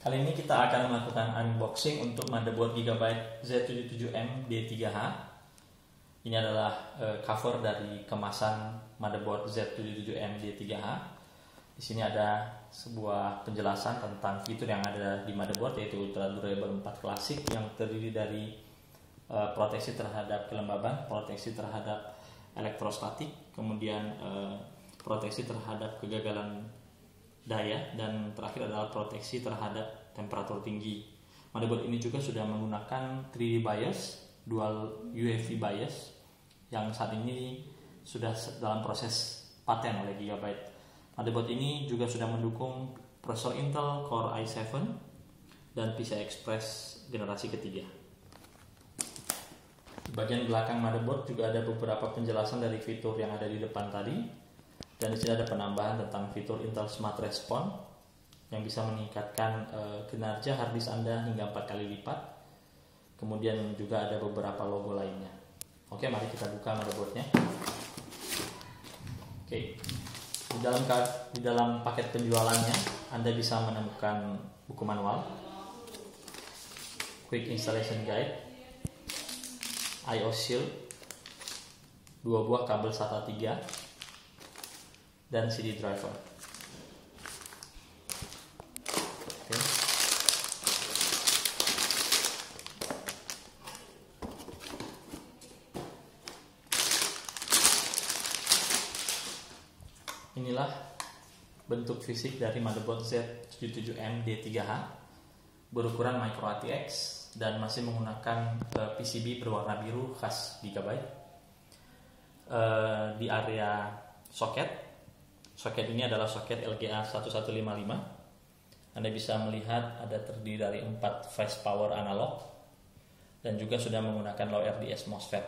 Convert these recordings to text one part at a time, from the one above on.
Kali ini kita akan melakukan unboxing untuk motherboard Gigabyte Z77M D3H. Ini adalah cover dari kemasan motherboard Z77M D3H. Di sini ada sebuah penjelasan tentang fitur yang ada di motherboard, yaitu Ultra Durable 4 Classic yang terdiri dari proteksi terhadap kelembaban, proteksi terhadap elektrostatik, kemudian proteksi terhadap kegagalan daya, dan terakhir adalah proteksi terhadap temperatur tinggi. Motherboard ini juga sudah menggunakan 3D BIOS, dual UEFI BIOS, yang saat ini sudah dalam proses paten oleh Gigabyte. Motherboard ini juga sudah mendukung prosesor Intel Core i7 dan PCI Express generasi ketiga. Di bagian belakang motherboard juga ada beberapa penjelasan dari fitur yang ada di depan tadi. Dan di sini ada penambahan tentang fitur Intel Smart Response yang bisa meningkatkan kinerja harddisk Anda hingga 4 kali lipat. Kemudian juga ada beberapa logo lainnya. Oke, mari kita buka motherboardnya. Oke, di dalam paket penjualannya Anda bisa menemukan buku manual, Quick Installation Guide, I/O Shield, 2 buah kabel SATA 3, dan CD driver. Oke. Inilah bentuk fisik dari motherboard Z77M D3H berukuran micro ATX dan masih menggunakan PCB berwarna biru khas Gigabyte. Di area soket ini adalah soket LGA 1155. Anda bisa melihat ada terdiri dari 4 phase power analog dan juga sudah menggunakan low RDS MOSFET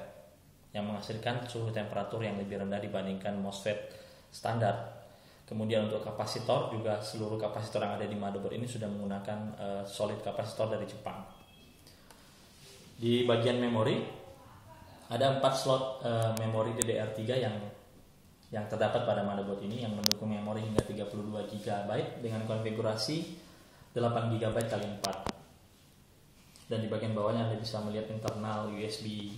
yang menghasilkan suhu temperatur yang lebih rendah dibandingkan MOSFET standar. Kemudian untuk kapasitor juga seluruh kapasitor yang ada di motherboard ini sudah menggunakan solid kapasitor dari Jepang. Di bagian memori ada 4 slot memori DDR3 yang terdapat pada motherboard ini, yang mendukung memori hingga 32 GB dengan konfigurasi 8 GB x 4. Dan di bagian bawahnya Anda bisa melihat internal USB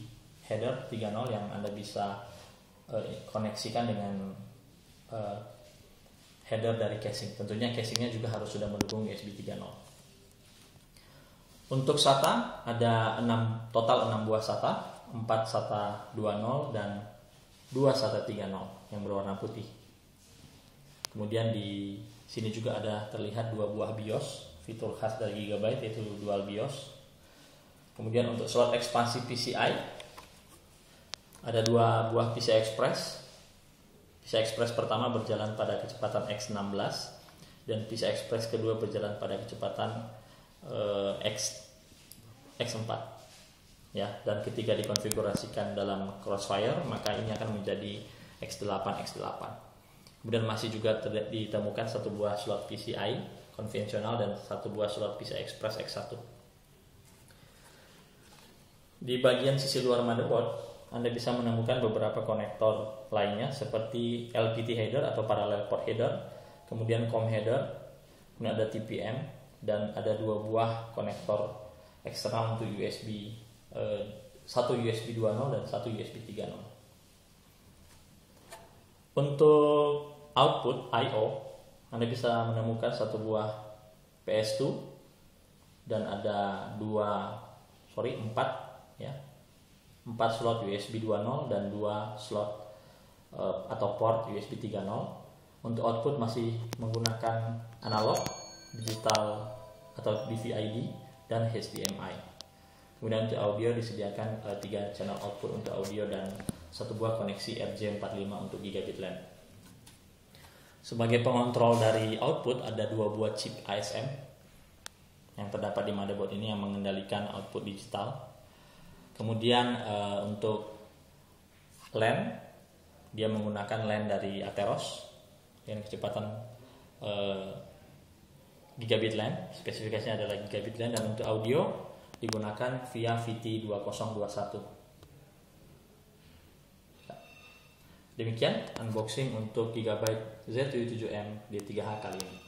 header 3.0 yang Anda bisa koneksikan dengan header dari casing. Tentunya casingnya juga harus sudah mendukung USB 3.0. Untuk SATA ada total 6 buah SATA, 4 SATA 2.0 dan 2 SATA 3.0 yang berwarna putih. Kemudian di sini juga ada terlihat 2 buah BIOS, fitur khas dari Gigabyte, yaitu dual BIOS. Kemudian untuk slot ekspansi PCI ada 2 buah PCI Express. PCI Express pertama berjalan pada kecepatan X16 dan PCI Express kedua berjalan pada kecepatan X4. Ya, dan ketika dikonfigurasikan dalam Crossfire maka ini akan menjadi X8. Kemudian masih juga ditemukan 1 buah slot PCI konvensional dan 1 buah slot PCI Express X1. Di bagian sisi luar motherboard Anda bisa menemukan beberapa konektor lainnya seperti LPT header atau parallel port header, kemudian COM header, kemudian ada TPM, dan ada 2 buah konektor eksternal untuk USB, 1 USB 2.0 dan 1 USB 3.0. Untuk output I/O Anda bisa menemukan 1 buah PS2 dan ada 4 ya. 4 slot USB 2.0 dan 2 slot atau port USB 3.0. Untuk output masih menggunakan analog, digital atau DVI-D dan HDMI. Kemudian untuk audio disediakan 3 channel output untuk audio dan 1 buah koneksi RJ45 untuk gigabit LAN. Sebagai pengontrol dari output ada 2 buah chip ASM yang terdapat di motherboard ini yang mengendalikan output digital. Kemudian untuk LAN dia menggunakan LAN dari Atheros dengan kecepatan gigabit LAN, spesifikasinya adalah gigabit LAN, dan untuk audio digunakan via VT2021. Demikian unboxing untuk Gigabyte Z77M D3H kali ini.